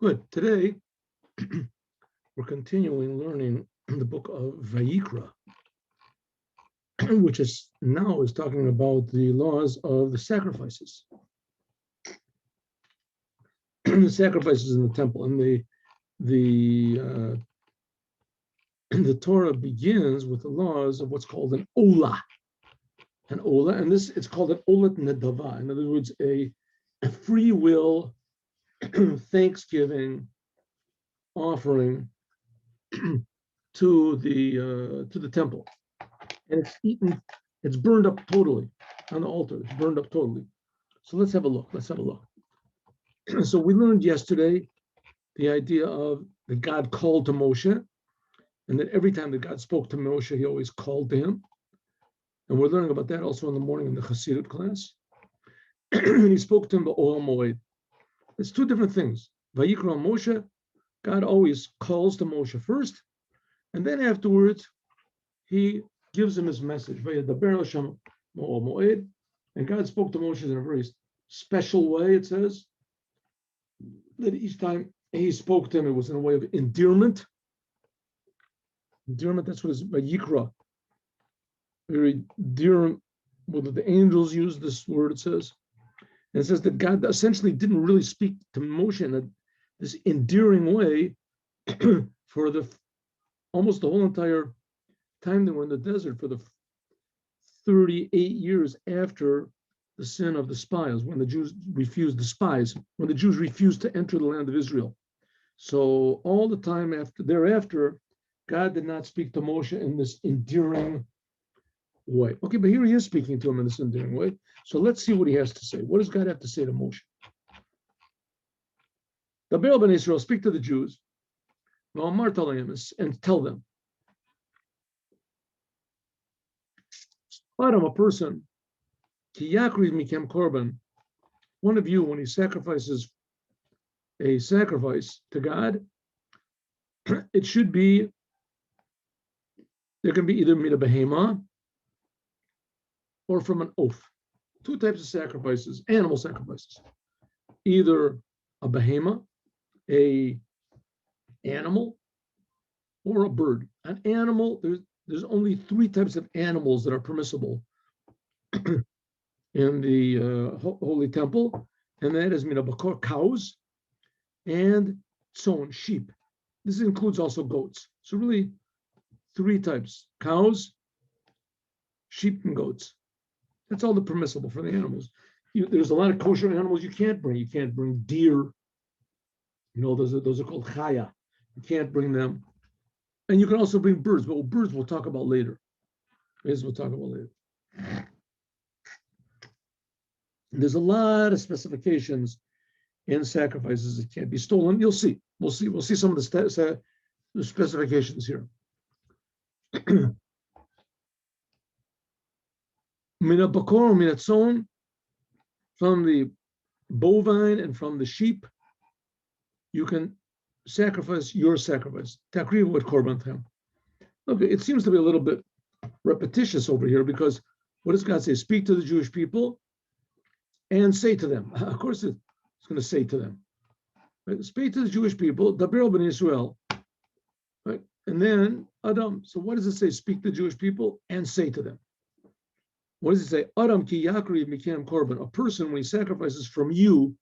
Good. Today, we're continuing learning the book of Vayikra, which is talking about the laws of the sacrifices. The sacrifices in the temple. And the Torah begins with the laws of what's called an olah. An olah, and it's called an olat nedava. In other words, a free will Thanksgiving offering to the temple, and it's eaten. It's burned up totally on the altar. It's burned up totally. So let's have a look. So we learned yesterday the idea of that God called to Moshe, and that every time that God spoke to Moshe, He always called to him. And we're learning about that also in the morning in the Chassidut class. And He spoke to him about Oel Moed. It's two different things. Vayikra Moshe, God always calls to Moshe first, and then afterwards He gives him His message. Vayedaber Hashem Oel Moed, and God spoke to Moshe in a very special way. It says that each time He spoke to him, it was in a way of endearment. Endearment. That's what is Vayikra. Very dear. Whether the angels use this word, it says. And it says that God essentially didn't really speak to Moshe in this endearing way for almost the whole entire time they were in the desert, for the 38 years after the sin of the spies, when the Jews refused to enter the land of Israel. So all the time thereafter, God did not speak to Moshe in this endearing way. Okay, but here He is speaking to him in this endearing way. So let's see what He has to say. What does God have to say to Moshe? Daber ben Israel, speak to the Jews, and tell them. Adam, a person, ki yakriv mikem korban, one of you, when he sacrifices a sacrifice to God, it should be, there can be either mina behema or from an oath. Two types of sacrifices, animal sacrifices. Either a behema, a animal, or a bird. An animal, there's only three types of animals that are permissible in the Holy Temple, and that is mina bakor, cows, and tzon, sheep. This includes also goats. So really, three types: cows, sheep, and goats. That's all the permissible for the animals. There's a lot of kosher animals you can't bring. You can't bring deer. Those are called chaya. You can't bring them. And you can also bring birds, but birds we'll talk about later. There's a lot of specifications in sacrifices that can't be stolen. You'll see. We'll see some of the specifications here. Mina bakor, mina tzon, from the bovine and from the sheep, you can sacrifice your sacrifice. Takriv with korban tam. Okay, it seems to be a little bit repetitious over here, because what does God say? Speak to the Jewish people and say to them. Of course, it's going to say to them. Right? Speak to the Jewish people, Daber ben Israel. Right? And then Adam. So what does it say? Speak to the Jewish people and say to them. What does it say? Adam ki yakriv mikem korban. A person, when he sacrifices from you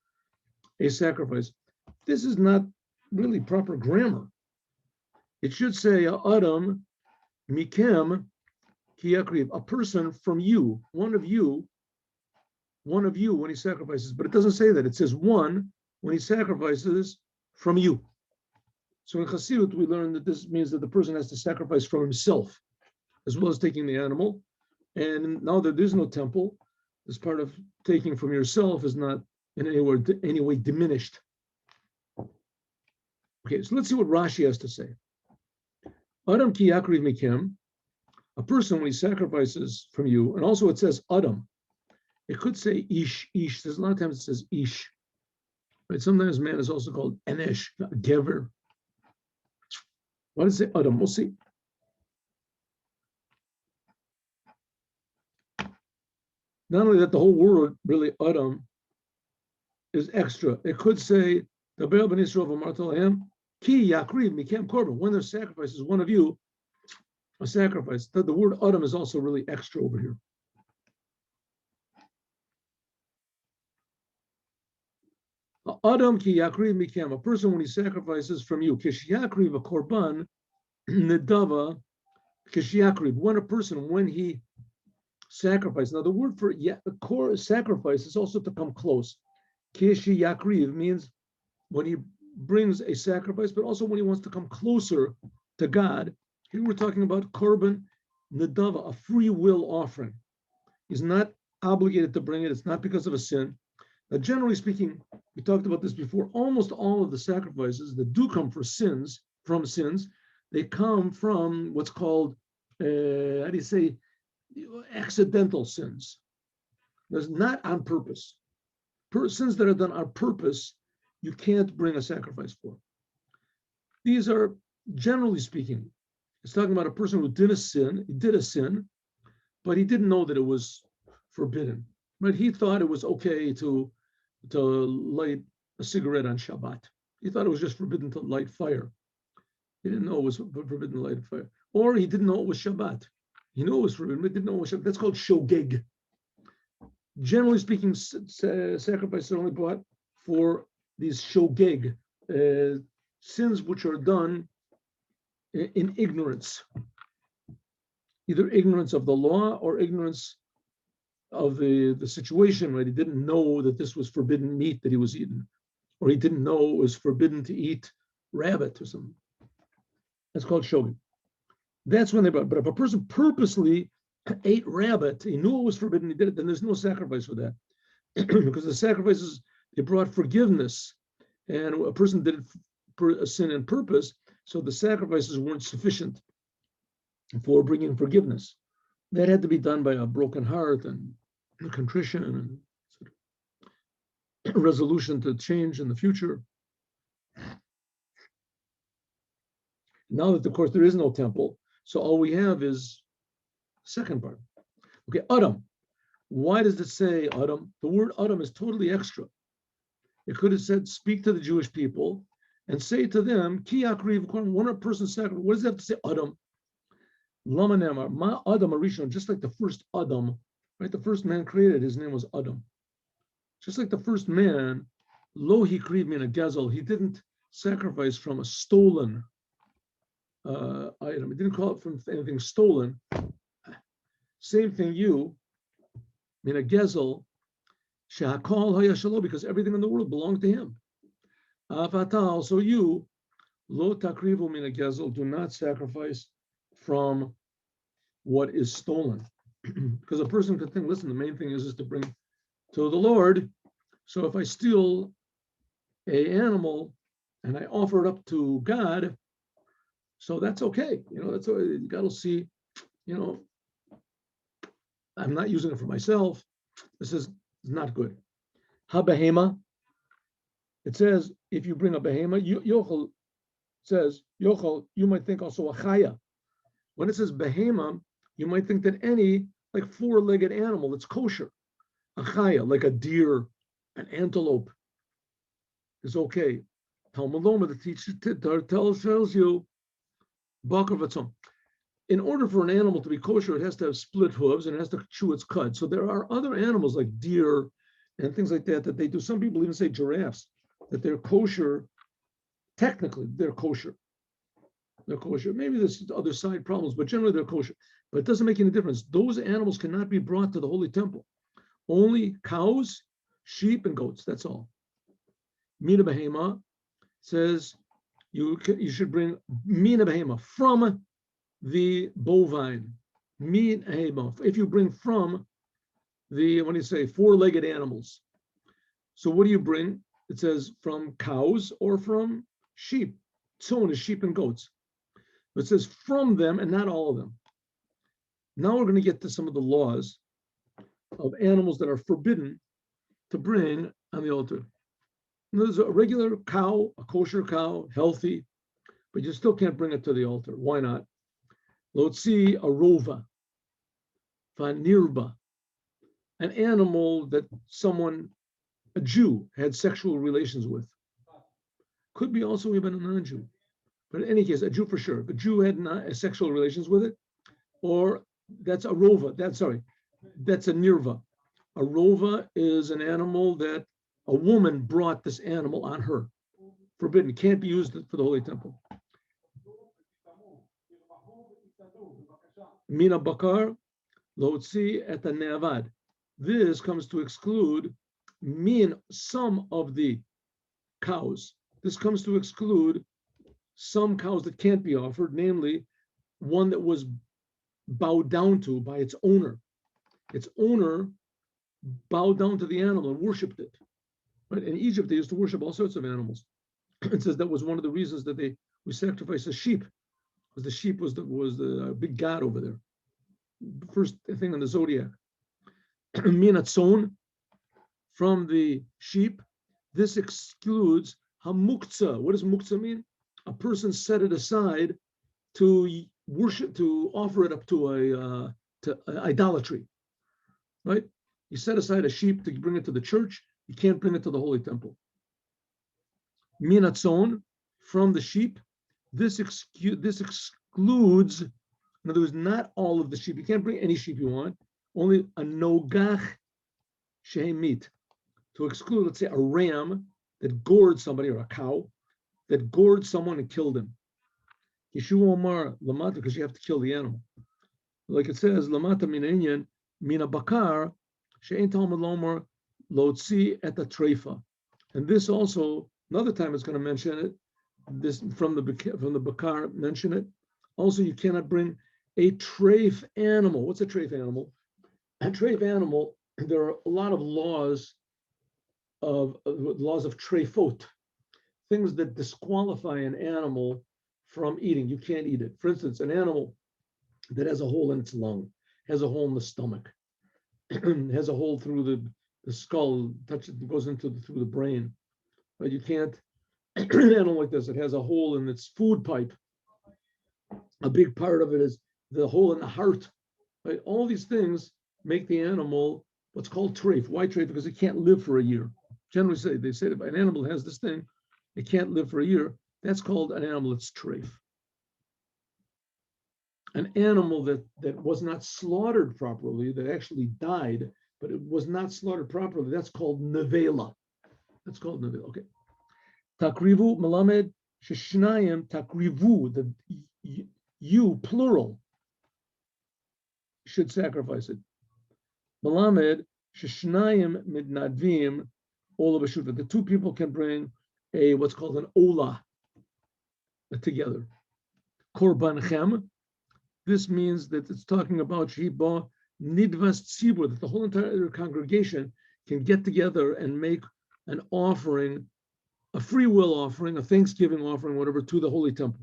a sacrifice. This is not really proper grammar. It should say Adam mikem ki yakriv. A person from you, one of you when he sacrifices. But it doesn't say that. It says one when he sacrifices from you. So in Chassidut, we learn that this means that the person has to sacrifice from himself, as well as taking the animal. And now that there's no temple, this part of taking from yourself is not in any way diminished. Okay, so let's see what Rashi has to say. Adam ki yakriv mikem, a person when he sacrifices from you, and also it says Adam. It could say ish. There's a lot of times it says ish. Right? Sometimes man is also called enesh, gever. Why does it say Adam? We'll see. Not only that, the whole word really Adam is extra. It could say Ki yakriv mikem korban. When there's sacrifices, one of you a sacrifice. The word adam is also really extra over here. Adam ki yakriv mikem. A person when he sacrifices from you. Kish yakriv a korban nedava. Kish yakriv. When a person when he sacrifices. Now the word for sacrifice is also to come close. Kish yakriv means when he brings a sacrifice, but also when he wants to come closer to God. Here we're talking about korban nedava, a free will offering. He's not obligated to bring it. It's not because of a sin. Now, generally speaking, we talked about this before. Almost all of the sacrifices that do come from sins, they come from what's called, accidental sins. There's not on purpose. Sins that are done on purpose, you can't bring a sacrifice for. These are, generally speaking, it's talking about a person who did a sin, but he didn't know that it was forbidden. Right? He thought it was okay to light a cigarette on Shabbat. He thought it was just forbidden to light fire. He didn't know it was forbidden to light fire. Or he didn't know it was Shabbat. He knew it was forbidden, but didn't know it was Shabbat. That's called shogeg. Generally speaking, sacrifices are only brought for these shogeg, sins which are done in ignorance, either ignorance of the law or ignorance of the situation, right? He didn't know that this was forbidden meat that he was eating, or he didn't know it was forbidden to eat rabbit or something. That's called shogeg. That's when they brought. But if a person purposely ate rabbit, he knew it was forbidden, he did it, then there's no sacrifice for that. Because the sacrifices, they brought forgiveness, and a person did it for a sin and purpose, so the sacrifices weren't sufficient for bringing forgiveness. That had to be done by a broken heart and contrition and sort of resolution to change in the future. Now that, of course, there is no temple, so all we have is the second part. Okay, Adam. Why does it say Adam? The word Adam is totally extra. It could have said, speak to the Jewish people and say to them, Ki yakriv, when a person sacrifice, what does it have to say Adam? Lama nemar, ma Adam arishon, just like the first Adam, right? The first man created, his name was Adam. Just like the first man, lo hikriv min a gazel, he didn't sacrifice from a stolen item. He didn't call it from anything stolen. Same thing, you, min a gezel, shehakol hayashalo, because everything in the world belonged to him. Afatal, so you, lo takrivu min a gezel, do not sacrifice from what is stolen. Because a person could think, listen, the main thing is to bring to the Lord. So if I steal an animal and I offer it up to God, so that's okay. That's God will see, I'm not using it for myself. This is not good. Ha-behema, it says, if you bring a behema, yochel says, yochel, you might think also a chaya. When it says behema, you might think that any like four-legged animal that's kosher, a chaya, like a deer, an antelope, is okay. Talmud Loma, the teacher tells you, bakar v'tzom. In order for an animal to be kosher, it has to have split hooves and it has to chew its cud. So there are other animals like deer and things like that they do. Some people even say giraffes, that they're kosher. Technically, they're kosher. They're kosher. Maybe there's other side problems, but generally they're kosher. But it doesn't make any difference. Those animals cannot be brought to the holy temple. Only cows, sheep, and goats. That's all. Mina behema says you should bring mina behema from the bovine. Mina behema. If you bring from the, when you say four-legged animals. So what do you bring? It says from cows or from sheep. So is sheep and goats. But it says from them and not all of them. Now we're going to get to some of the laws of animals that are forbidden to bring on the altar. And there's a regular cow, a kosher cow, healthy, but you still can't bring it to the altar. Why not? Let's see a rova, vanirba, an animal that someone, a Jew, had sexual relations with. Could be also even a non-Jew. But in any case, a Jew for sure. If a Jew had not sexual relations with it, or that's a rova. That's a nirva. A rova is an animal that a woman brought this animal on her. Forbidden. Can't be used for the holy temple. Mina bakar lotzi et neavad. This comes to exclude some of the cows. This comes to exclude some cows that can't be offered, namely one that was bowed down to by its owner. Its owner bowed down to the animal and worshipped it. Right? In Egypt, they used to worship all sorts of animals. It says that was one of the reasons that we sacrificed a sheep, because the sheep was the big god over there. First thing on the zodiac. Minatzon, from the sheep. This excludes hamuktzah. What does muktzah mean? A person set it aside to worship, to offer it up to idolatry, right? You set aside a sheep to bring it to the church. You can't bring it to the holy temple. Minatzon, from the sheep. This excludes, in other words, not all of the sheep. You can't bring any sheep you want. Only a nogach shehemit. To exclude, let's say, a ram that gored somebody, or a cow that gored someone and killed him. Yeshua Omar lamata, because you have to kill the animal. Like it says, lamata minenyan mina bakar she'en talmud lomar lotzi et treifa. And this also, another time it's going to mention it. This from the bakar mention it. Also, you cannot bring a treif animal. What's a treif animal? A treif animal. There are a lot of laws of treifot, things that disqualify an animal from eating. You can't eat it. For instance, an animal that has a hole in its lung, has a hole in the stomach, has a hole through the skull, goes through the brain. But you can't, an animal like this, it has a hole in its food pipe. A big part of it is the hole in the heart. Right? All these things make the animal what's called treif. Why treif? Because it can't live for a year. Generally they say that if an animal has this thing, it can't live for a year. That's called an animal that's treif. An animal that was not slaughtered properly, that actually died, but it was not slaughtered properly, that's called nevela. That's called nevela. Okay. Takrivu melamed sheshnayim takrivu, the you plural should sacrifice it. Melamed sheshnayim midnadvim ola b'shuva. The two people can bring what's called an ola together. Korban chem. This means that it's talking about shiba nidvas tzibur, that the whole entire congregation can get together and make an offering, a free will offering, a Thanksgiving offering, whatever, to the holy temple.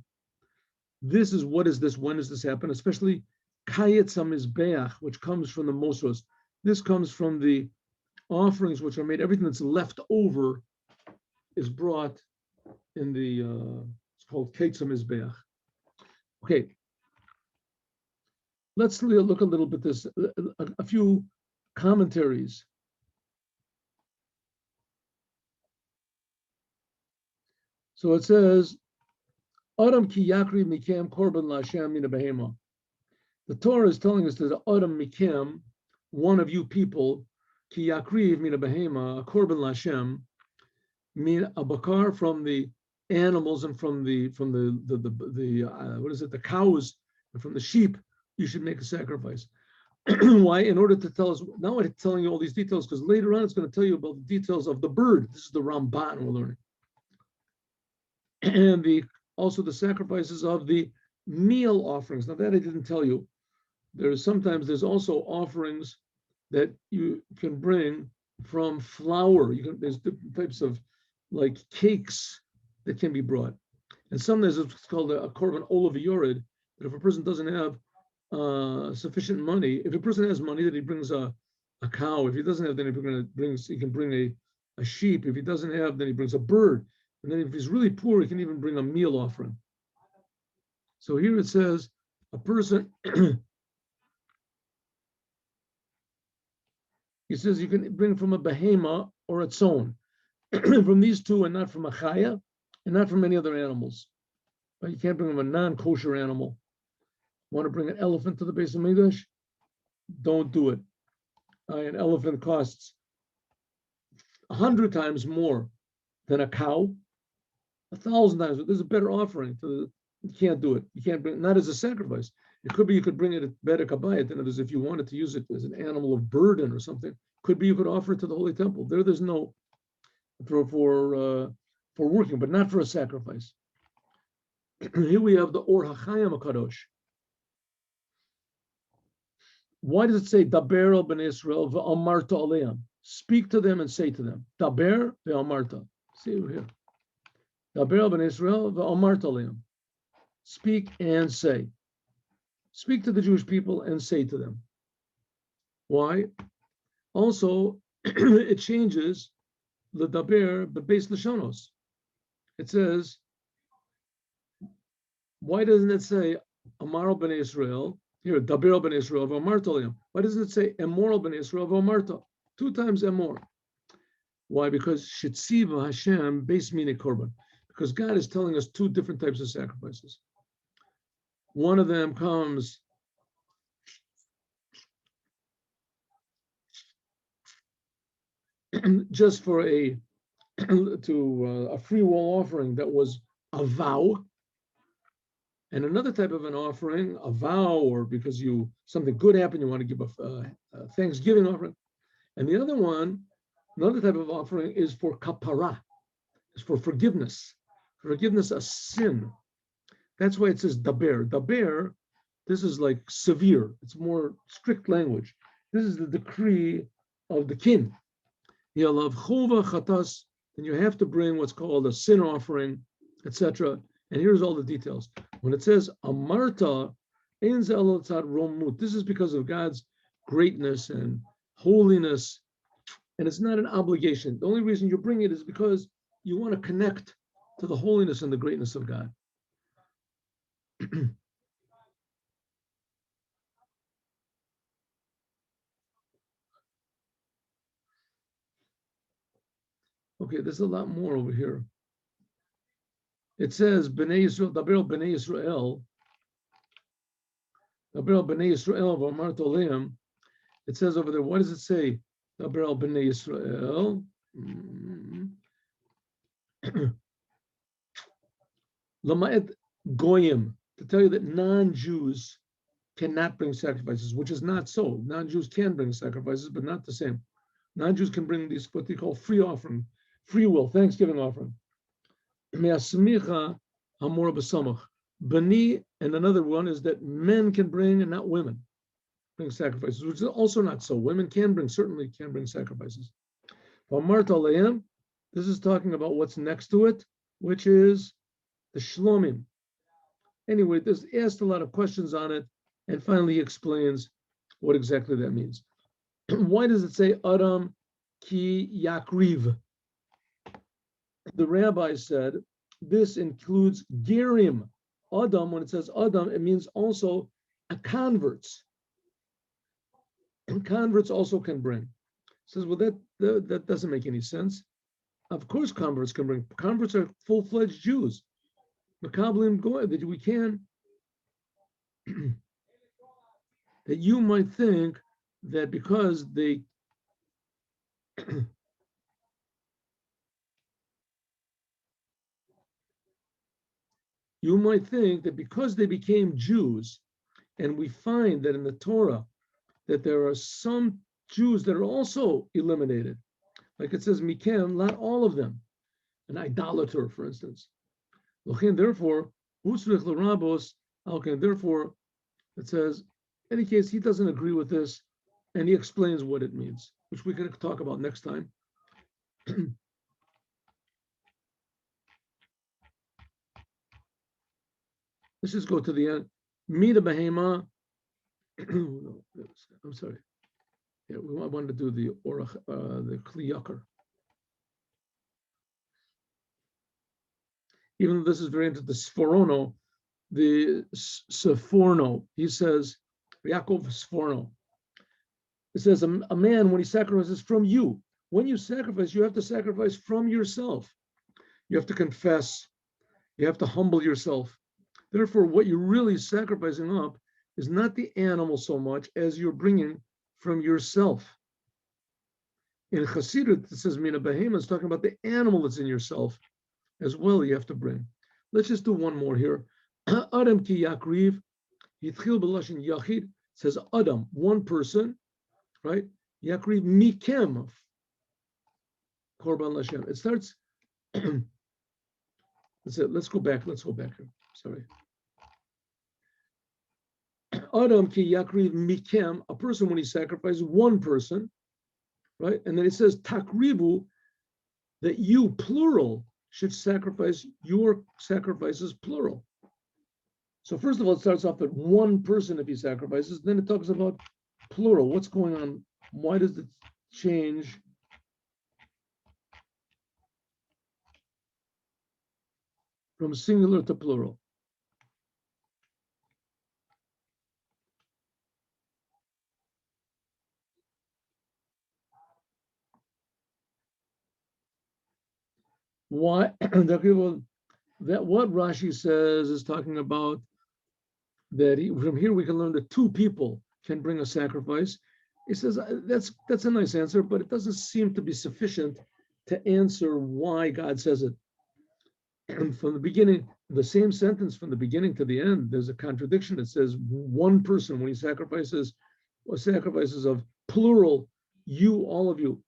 This is what is this? When does this happen? Especially kayetz hamizbeach, which comes from the mosros. This comes from the offerings which are made. Everything that's left over is brought in the. It's called kayetz hamizbeach. Okay. Let's look a little bit this, a few commentaries. So it says, Adam ki yakri mikem korban la'Hashem mina behema. The Torah is telling us that Adam mikem, one of you people, ki yakri mina behema, korban la'Hashem, min a bakar, from the animals and from the what is it, the cows and from the sheep. You should make a sacrifice. Why? In order to tell us, now I'm telling you all these details because later on it's going to tell you about the details of the bird. This is the Ramban we're learning. And also the sacrifices of the meal offerings. Now that I didn't tell you. There's also offerings that you can bring from flour. There's different types of like cakes that can be brought. And sometimes it's called a korban olav yored, that if a person doesn't have sufficient money. If a person has money, then he brings a cow. If he doesn't have, then he can bring a sheep. If he doesn't have, then he brings a bird. And then if he's really poor, he can even bring a meal offering. So here it says a person, he says you can bring from a behema or a tzon. From these two and not from a chaya, and not from any other animals. You can't bring them a non-kosher animal. Want to bring an elephant to the Beis Hamikdash? Don't do it. An elephant costs 100 times more than a cow, 1,000 times. There's a better offering. You can't do it. You can't bring it, not as a sacrifice. It could be you could bring it at Bedek Habayit, and if you wanted to use it as an animal of burden or something, could be you could offer it to the Holy Temple. There's no for working, but not for a sacrifice. Here we have the Or HaChiam HaKadosh. Why does it say Daber el bnei Israel ve'amarta aleim? Speak to them and say to them. Daber ve'amarta. See here. Daber el bnei Israel ve'amarta aleim. Speak and say. Speak to the Jewish people and say to them. Why? Also, it changes the Daber bebeis Lashonos. It says, why doesn't it say Amar bnei Israel? Here, Daber bnei Israel v'amarta aleim. Why doesn't it say Emor bnei Israel v'amarta? 2 times Emor. Why? Because Shetziva HaChiam beis mine korban. Because God is telling us 2 different types of sacrifices. One of them comes just for a free will offering that was a vow, and another type of an offering, a vow, or because something good happened, you want to give a Thanksgiving offering, and the other one, another type of offering is for kapara, is for forgiveness of sin. That's why it says daber. Daber, this is like severe. It's more strict language. This is the decree of the king. You'll have chova chatas, and you have to bring what's called a sin offering, etc. And here's all the details. When it says amarta, ein ze alotzad romut, this is because of God's greatness and holiness, and it's not an obligation. The only reason you bring it is because you want to connect to the holiness and the greatness of God. Okay, there's a lot more over here. It says Bnei Yisrael, Daber Bnei Yisrael, Daber Bnei Yisrael v'amart aleim. It says over there, what does it say? Daber Bnei Yisrael. Lama'ed goyim, to tell you that non-Jews cannot bring sacrifices, which is not so. Non-Jews can bring sacrifices, but not the same. Non-Jews can bring these, what they call free offering, free will, Thanksgiving offering. Bani, and another one is that men can bring and not women bring sacrifices, which is also not so. Women certainly can bring sacrifices. This is talking about what's next to it, which is the shlomim. Anyway, there's asked a lot of questions on it, and finally he explains what exactly that means. Why does it say Adam ki yakriv? The rabbi said this includes gerim. Adam, when it says Adam, it means also converts. And converts also can bring. Says, well, that doesn't make any sense. Of course, converts can bring. Converts are full-fledged Jews. Makablim goy, that we can. That you might think that because they you might think that because they became Jews, and we find that in the Torah that there are some Jews that are also eliminated, like it says Mikem, not all of them, an idolater, for instance. Therefore, therefore, it says, in any case, he doesn't agree with this, and he explains what it means, which we can talk about next time. Let's just go to the end. Mida Behema. I'm sorry. Yeah, we want to do the Kli Ykar. Even though this is very into the Sforno, the Sforno, he says, Yaakov Sforno. It says, a man, when he sacrifices from you, when you sacrifice, you have to sacrifice from yourself. You have to confess You have to humble yourself. Therefore, what you're really sacrificing up is not the animal so much as you're bringing from yourself. In Chassidut, it says Mina Behema is talking about the animal that's in yourself as well. You have to bring. Let's just do one more here. Adam ki yakriv yitchil b'lashon yachid says Adam, one person, right? Yakriv mikem korban l'Hashem. It starts. That's it. Let's go back. Let's go back here. Sorry. Adam ki yakriv mikem, a person when he sacrifices one person, right? And then it says takrivu, that you, plural, should sacrifice your sacrifices, plural. So first of all, it starts off at one person if he sacrifices. Then it talks about plural. What's going on? Why does it change? From singular to plural. Why? That what Rashi says is talking about that from here we can learn that two people can bring a sacrifice. He says that's a nice answer, but it doesn't seem to be sufficient to answer why God says it. And from the beginning, the same sentence from the beginning to the end, there's a contradiction. It says one person when he sacrifices, or sacrifices of plural, you, all of you.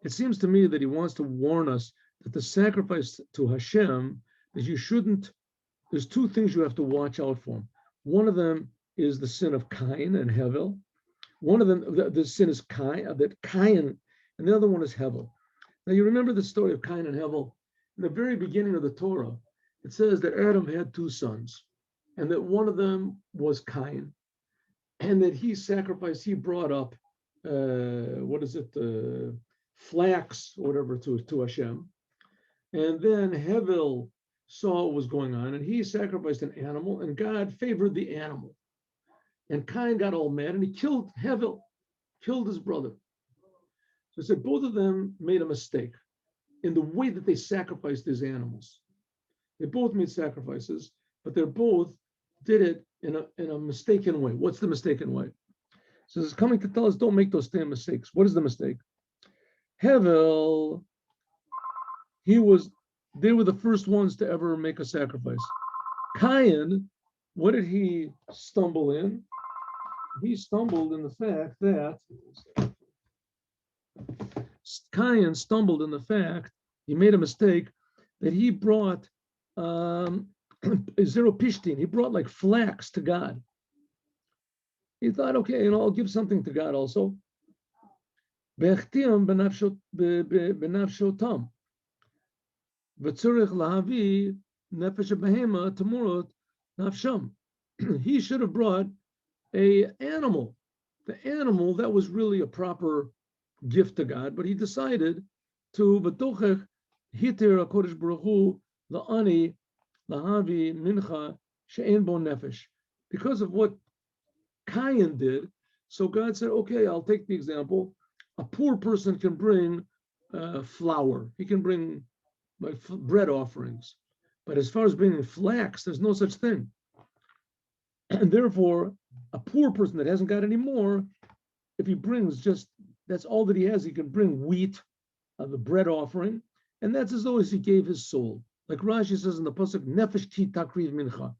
It seems to me that he wants to warn us that the sacrifice to Hashem is you shouldn't, there's two things you have to watch out for. One of them is the sin of Cain and Hevel. One of them, the sin is Cain, and the other one is Hevel. Now you remember the story of Cain and Hevel. In the very beginning of the Torah, it says that Adam had two sons, and that one of them was Cain, and that he sacrificed, he brought up, flax or whatever to Hashem. And then Hevel saw what was going on, and he sacrificed an animal, and God favored the animal. And Cain got all mad, and he killed Hevel, killed his brother. So it said both of them made a mistake in the way that they sacrificed these animals. They both made sacrifices, but they both did it in a mistaken way. What's the mistaken way? So it's coming to tell us, don't make those same mistakes. What is the mistake? Hevel, they were the first ones to ever make a sacrifice. Cain, what did he stumble in? He stumbled in the fact that he made a mistake that he brought zero pishtin. He brought like flax to God. He thought, okay, I'll give something to God also. HaChiam benafshotam. V'tzurich lahavi nefesh behema tamurot nafsham. He should have brought an animal, the animal that was really a proper gift to God, but he decided to v'tochech hitir HaKodesh Baruch Hu la'ani lahavi mincha she'en bo nefesh. Because of what Cain did, so God said, okay, I'll take the example. A poor person can bring flour. He can bring like bread offerings. But as far as bringing flax, there's no such thing. And therefore, a poor person that hasn't got any more, if he brings just, that's all that he has, he can bring wheat, the bread offering, and that's as though as he gave his soul. Like Rashi says in the pasuk, nefesh ki takriv mincha,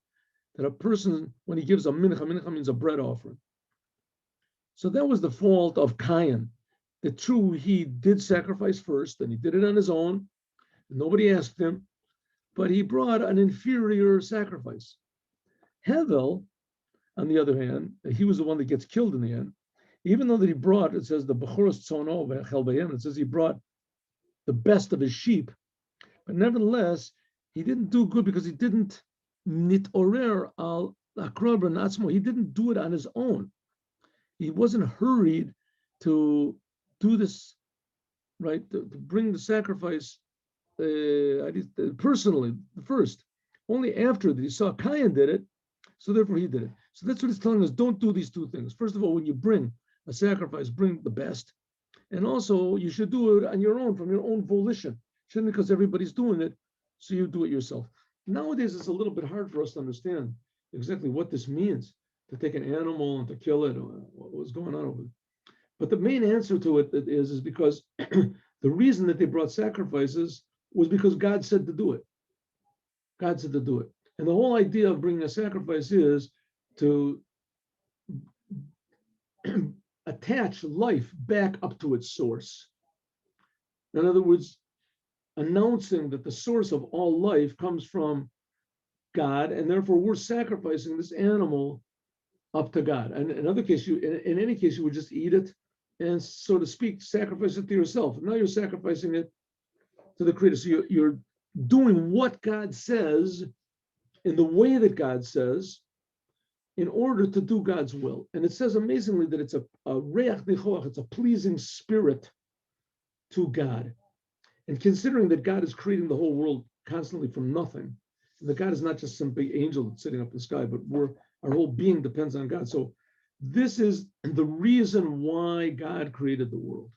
that a person, when he gives a mincha means a bread offering. So that was the fault of Cain. The true, he did sacrifice first, and he did it on his own. Nobody asked him, but he brought an inferior sacrifice. Hevel, on the other hand, he was the one that gets killed in the end. Even though that he brought, it says the Bechoros Tzono V'Echel B'Hem, it says he brought the best of his sheep, but nevertheless, he didn't do good because he didn't nitorer al akrobran atzmo. He didn't do it on his own. He wasn't hurried to do this, right? To bring the sacrifice personally first. Only after that he saw Cain did it, so therefore he did it. So that's what it's telling us. Don't do these two things. First of all, when you bring a sacrifice, bring the best. And also, you should do it on your own, from your own volition. Shouldn't because everybody's doing it, so you do it yourself. Nowadays, it's a little bit hard for us to understand exactly what this means, to take an animal and to kill it, or what was going on over there. But the main answer to it is because the reason that they brought sacrifices was because God said to do it. God said to do it. And the whole idea of bringing a sacrifice is to attach life back up to its source. In other words, announcing that the source of all life comes from God, and therefore we're sacrificing this animal up to God. And in other case, in any case, you would just eat it and, so to speak, sacrifice it to yourself. Now you're sacrificing it to the Creator. So you're doing what God says in the way that God says, in order to do God's will. And it says amazingly that it's a reach nichoach, it's a pleasing spirit to God. And considering that God is creating the whole world constantly from nothing, and that God is not just some big angel sitting up in the sky, but our whole being depends on God. So this is the reason why God created the world.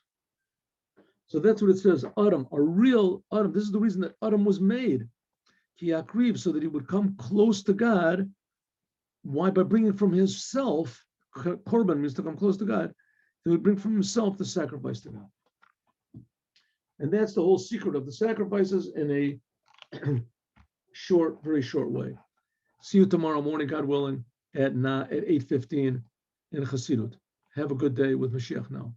So that's what it says. Adam, a real Adam. This is the reason that Adam was made. Ki yakriv, so that he would come close to God. Why? By bringing from himself, korban means to come close to God. He would bring from himself the sacrifice to God. And that's the whole secret of the sacrifices in a short, very short way. See you tomorrow morning, God willing, at 8:15 in Chassidut. Have a good day with Mashiach now.